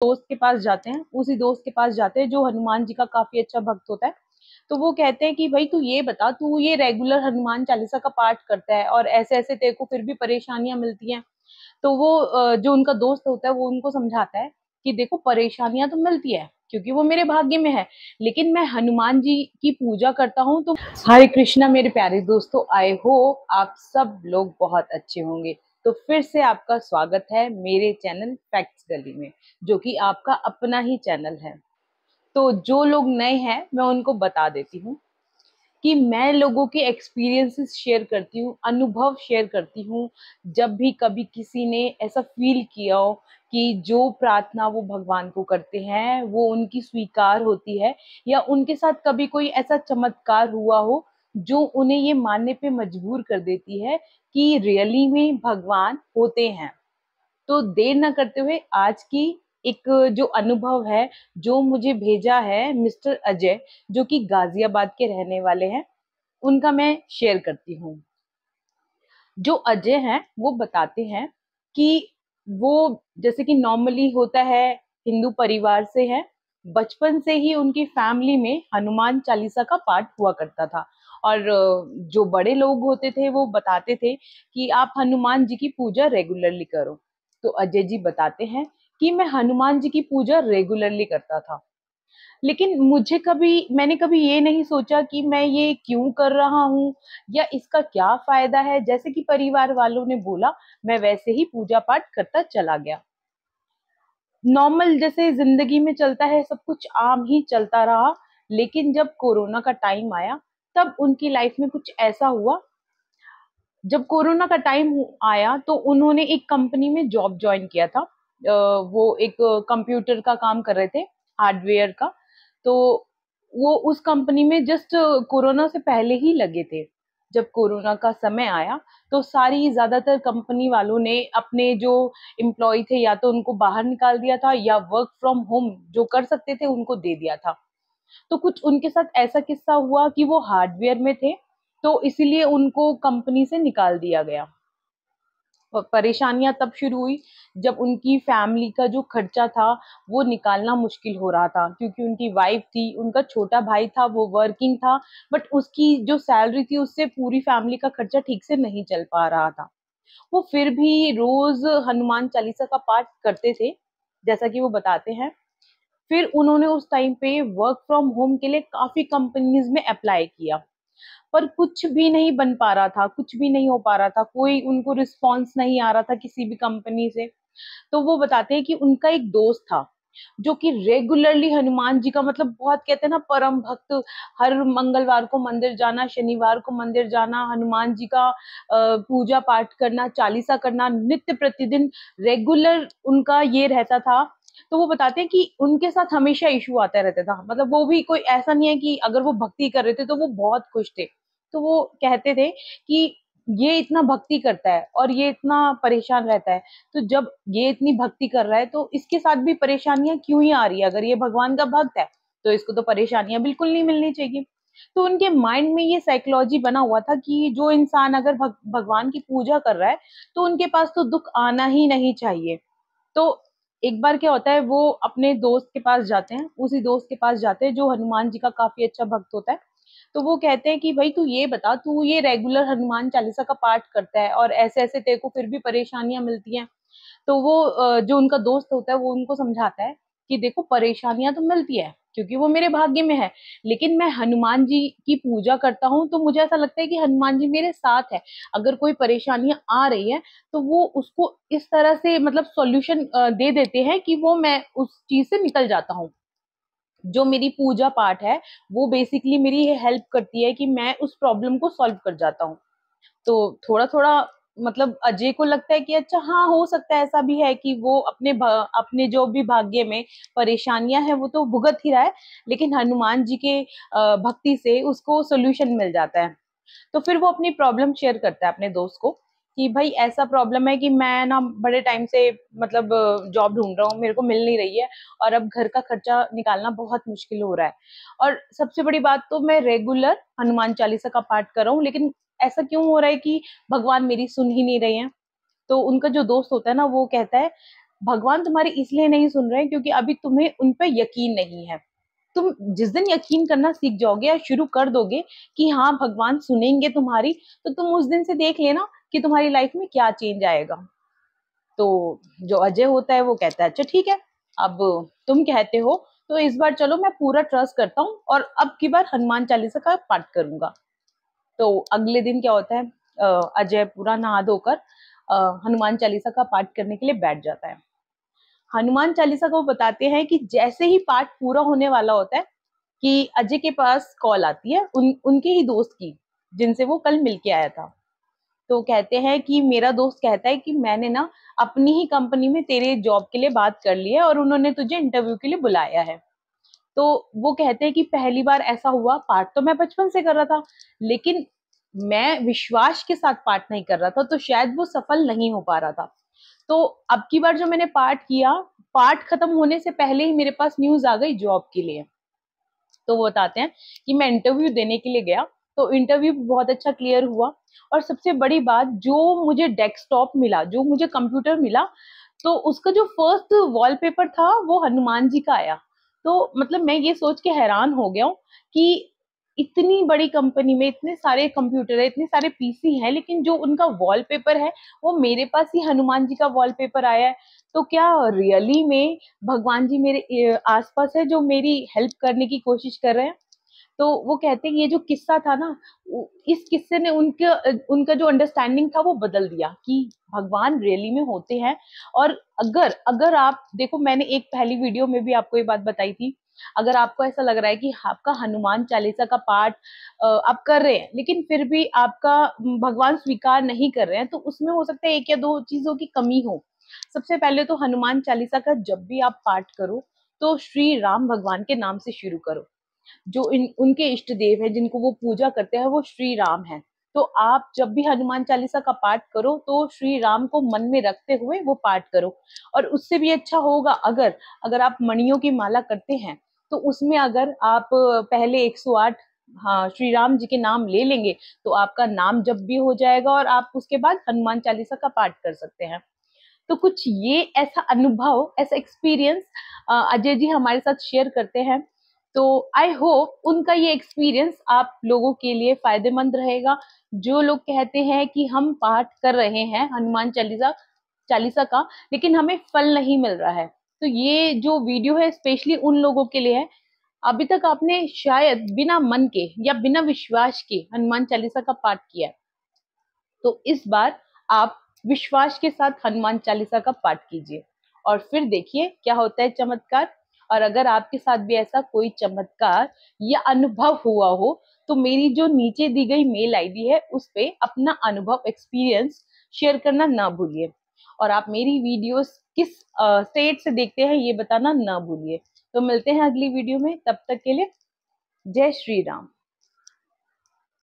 दोस्त के पास जाते हैं, उसी दोस्त के पास जाते हैं जो हनुमान जी का काफी अच्छा भक्त होता है। तो वो कहते हैं कि भाई तू ये बता, तू ये रेगुलर हनुमान चालीसा का पाठ करता है और ऐसे ऐसे तेरे को फिर भी परेशानियां मिलती हैं। तो वो जो उनका दोस्त होता है वो उनको समझाता है कि देखो परेशानियां तो मिलती है क्योंकि वो मेरे भाग्य में है, लेकिन मैं हनुमान जी की पूजा करता हूँ। तो हरे कृष्णा मेरे प्यारे दोस्तों, आई होप आप सब लोग बहुत अच्छे होंगे। तो फिर से आपका स्वागत है मेरे चैनल फैक्ट्स गली में, जो कि आपका अपना ही चैनल है। तो जो लोग नए हैं मैं उनको बता देती हूँ कि मैं लोगों के एक्सपीरियंसेस शेयर करती हूँ, अनुभव शेयर करती हूँ। जब भी कभी किसी ने ऐसा फील किया हो कि जो प्रार्थना वो भगवान को करते हैं वो उनकी स्वीकार होती है, या उनके साथ कभी कोई ऐसा चमत्कार हुआ हो जो उन्हें ये मानने पे मजबूर कर देती है कि रियली में भगवान होते हैं। तो देर ना करते हुए आज की एक जो अनुभव है, जो मुझे भेजा है मिस्टर अजय, जो कि गाजियाबाद के रहने वाले हैं, उनका मैं शेयर करती हूँ। जो अजय हैं वो बताते हैं कि वो जैसे कि नॉर्मली होता है, हिंदू परिवार से है। बचपन से ही उनकी फैमिली में हनुमान चालीसा का पाठ हुआ करता था। और जो बड़े लोग होते थे वो बताते थे कि आप हनुमान जी की पूजा रेगुलरली करो। तो अजय जी बताते हैं कि मैं हनुमान जी की पूजा रेगुलरली करता था, लेकिन मैंने कभी ये नहीं सोचा कि मैं ये क्यों कर रहा हूँ या इसका क्या फायदा है। जैसे कि परिवार वालों ने बोला, मैं वैसे ही पूजा पाठ करता चला गया। नॉर्मल जैसे जिंदगी में चलता है, सब कुछ आम ही चलता रहा। लेकिन जब कोरोना का टाइम आया तब उनकी लाइफ में कुछ ऐसा हुआ। जब कोरोना का टाइम आया तो उन्होंने एक कंपनी में जॉब ज्वाइन किया था। वो एक कंप्यूटर का काम कर रहे थे, हार्डवेयर का। तो वो उस कंपनी में जस्ट कोरोना से पहले ही लगे थे। जब कोरोना का समय आया तो सारी ज्यादातर कंपनी वालों ने अपने जो एम्प्लॉय थे या तो उनको बाहर निकाल दिया था, या वर्क फ्रॉम होम जो कर सकते थे उनको दे दिया था। तो कुछ उनके साथ ऐसा किस्सा हुआ कि वो हार्डवेयर में थे, तो इसीलिए उनको कंपनी से निकाल दिया गया। परेशानियां तब शुरू हुई जब उनकी फैमिली का जो खर्चा था वो निकालना मुश्किल हो रहा था, क्योंकि उनकी वाइफ थी, उनका छोटा भाई था, वो वर्किंग था, बट उसकी जो सैलरी थी उससे पूरी फैमिली का खर्चा ठीक से नहीं चल पा रहा था। वो फिर भी रोज हनुमान चालीसा का पाठ करते थे, जैसा कि वो बताते हैं। फिर उन्होंने उस टाइम पे वर्क फ्रॉम होम के लिए काफी कंपनीज में अप्लाई किया, पर कुछ भी नहीं बन पा रहा था, कुछ भी नहीं हो पा रहा था, कोई उनको रिस्पॉन्स नहीं आ रहा था किसी भी कंपनी से। तो वो बताते हैं कि उनका एक दोस्त था जो कि रेगुलरली हनुमान जी का, मतलब बहुत कहते हैं ना परम भक्त, हर मंगलवार को मंदिर जाना, शनिवार को मंदिर जाना, हनुमान जी का पूजा पाठ करना, चालीसा करना, नित्य प्रतिदिन रेगुलर उनका ये रहता था। तो वो बताते हैं कि उनके साथ हमेशा इशू आता रहता था, मतलब वो भी कोई ऐसा नहीं है कि अगर वो भक्ति कर रहे थे तो वो बहुत खुश थे। तो वो कहते थे कि ये इतना भक्ति करता है और ये इतना परेशान रहता है, तो जब ये इतनी भक्ति कर रहा है तो इसके साथ भी परेशानियां क्यों ही आ रही है? अगर ये भगवान का भक्त है तो इसको तो परेशानियां बिल्कुल नहीं मिलनी चाहिए। तो उनके माइंड में ये साइकोलॉजी बना हुआ था कि जो इंसान अगर भगवान की पूजा कर रहा है तो उनके पास तो दुख आना ही नहीं चाहिए। तो एक बार क्या होता है, वो अपने दोस्त के पास जाते हैं, उसी दोस्त के पास जाते हैं जो हनुमान जी का काफी अच्छा भक्त होता है। तो वो कहते हैं कि भाई तू ये बता, तू ये रेगुलर हनुमान चालीसा का पाठ करता है और ऐसे ऐसे तेरे को फिर भी परेशानियां मिलती हैं। तो वो जो उनका दोस्त होता है वो उनको समझाता है कि देखो परेशानियां तो मिलती है क्योंकि वो मेरे भाग्य में है, लेकिन मैं हनुमान जी की पूजा करता हूँ तो मुझे ऐसा लगता है कि हनुमान जी मेरे साथ है। अगर कोई परेशानियां आ रही है तो वो उसको इस तरह से मतलब सॉल्यूशन दे देते हैं कि वो मैं उस चीज से निकल जाता हूँ। जो मेरी पूजा पाठ है वो बेसिकली मेरी हेल्प करती है कि मैं उस प्रॉब्लम को सॉल्व कर जाता हूँ। तो थोड़ा थोड़ा मतलब अजय को लगता है कि अच्छा हाँ, हो सकता है ऐसा भी है कि वो अपने जो भी भाग्य में परेशानियां हैं वो तो भुगत ही रहा है, लेकिन हनुमान जी के भक्ति से उसको सोल्यूशन मिल जाता है। तो फिर वो अपनी प्रॉब्लम शेयर करता है अपने दोस्त को कि भाई ऐसा प्रॉब्लम है कि मैं ना बड़े टाइम से मतलब जॉब ढूंढ रहा हूँ, मेरे को मिल नहीं रही है, और अब घर का खर्चा निकालना बहुत मुश्किल हो रहा है। और सबसे बड़ी बात, तो मैं रेगुलर हनुमान चालीसा का पाठ कर रहा हूँ, लेकिन ऐसा क्यों हो रहा है कि भगवान मेरी सुन ही नहीं रहे हैं। तो उनका जो दोस्त होता है ना वो कहता है भगवान तुम्हारे इसलिए नहीं सुन रहे हैं क्योंकि अभी तुम्हें उन पर यकीन नहीं है। तुम जिस दिन यकीन करना सीख जाओगे या शुरू कर दोगे कि हाँ भगवान सुनेंगे तुम्हारी, तो तुम उस दिन से देख लेना कि तुम्हारी लाइफ में क्या चेंज आएगा। तो जो अजय होता है वो कहता है अच्छा ठीक है, अब तुम कहते हो तो इस बार चलो मैं पूरा ट्रस्ट करता हूँ और अब की बार हनुमान चालीसा का पाठ करूंगा। तो अगले दिन क्या होता है, अजय पूरा नहा धोकर हनुमान चालीसा का पाठ करने के लिए बैठ जाता है। हनुमान चालीसा को वो बताते हैं कि जैसे ही पाठ पूरा होने वाला होता है कि अजय के पास कॉल आती है उनके ही दोस्त की, जिनसे वो कल मिलके आया था। तो कहते हैं कि मेरा दोस्त कहता है कि मैंने ना अपनी ही कंपनी में तेरे जॉब के लिए बात कर ली है और उन्होंने तुझे इंटरव्यू के लिए बुलाया है। तो वो कहते हैं कि पहली बार ऐसा हुआ, पाठ तो मैं बचपन से कर रहा था लेकिन मैं विश्वास के साथ पाठ नहीं कर रहा था, तो शायद वो सफल नहीं हो पा रहा था। तो अब की बार जो मैंने पाठ किया, पाठ खत्म होने से पहले ही मेरे पास न्यूज आ गई जॉब के लिए। तो वो बताते हैं कि मैं इंटरव्यू देने के लिए गया, तो इंटरव्यू बहुत अच्छा क्लियर हुआ। और सबसे बड़ी बात, जो मुझे डेस्कटॉप मिला, जो मुझे कंप्यूटर मिला, तो उसका जो फर्स्ट वॉलपेपर था वो हनुमान जी का आया। तो मतलब मैं ये सोच के हैरान हो गया हूँ कि इतनी बड़ी कंपनी में इतने सारे कंप्यूटर है, इतने सारे पीसी हैं, लेकिन जो उनका वॉलपेपर है वो मेरे पास ही हनुमान जी का वॉलपेपर आया है। तो क्या रियली में भगवान जी मेरे आसपास है जो मेरी हेल्प करने की कोशिश कर रहे हैं। तो वो कहते हैं कि ये जो किस्सा था ना, इस किस्से ने उनका उनका जो अंडरस्टैंडिंग था वो बदल दिया कि भगवान रियली में होते हैं। और अगर अगर आप देखो, मैंने एक पहली वीडियो में भी आपको ये बात बताई थी, अगर आपको ऐसा लग रहा है कि आपका हनुमान चालीसा का पाठ आप कर रहे हैं लेकिन फिर भी आपका भगवान स्वीकार नहीं कर रहे हैं, तो उसमें हो सकता है एक या दो चीजों की कमी हो। सबसे पहले तो हनुमान चालीसा का जब भी आप पाठ करो तो श्री राम भगवान के नाम से शुरू करो। जो उनके इष्ट देव है जिनको वो पूजा करते हैं वो श्री राम है। तो आप जब भी हनुमान चालीसा का पाठ करो तो श्री राम को मन में रखते हुए वो पाठ करो। और उससे भी अच्छा होगा अगर अगर आप मणियों की माला करते हैं तो उसमें अगर आप पहले 108 हाँ श्री राम जी के नाम ले लेंगे तो आपका नाम जब भी हो जाएगा और आप उसके बाद हनुमान चालीसा का पाठ कर सकते हैं। तो कुछ ये ऐसा अनुभव, ऐसा एक्सपीरियंस अजय जी हमारे साथ शेयर करते हैं। तो आई होप उनका ये एक्सपीरियंस आप लोगों के लिए फायदेमंद रहेगा। जो लोग कहते हैं कि हम पाठ कर रहे हैं हनुमान चालीसा चालीसा का लेकिन हमें फल नहीं मिल रहा है, तो ये जो वीडियो है स्पेशली उन लोगों के लिए है। अभी तक आपने शायद बिना मन के या बिना विश्वास के हनुमान चालीसा का पाठ किया है, तो इस बार आप विश्वास के साथ हनुमान चालीसा का पाठ कीजिए और फिर देखिए क्या होता है चमत्कार। और अगर आपके साथ भी ऐसा कोई चमत्कार या अनुभव हुआ हो तो मेरी जो नीचे दी गई मेल आईडी है उस पे अपना अनुभव, एक्सपीरियंस शेयर करना ना भूलिए। और आप मेरी वीडियोस किस स्टेट से देखते हैं ये बताना ना भूलिए। तो मिलते हैं अगली वीडियो में, तब तक के लिए जय श्री राम।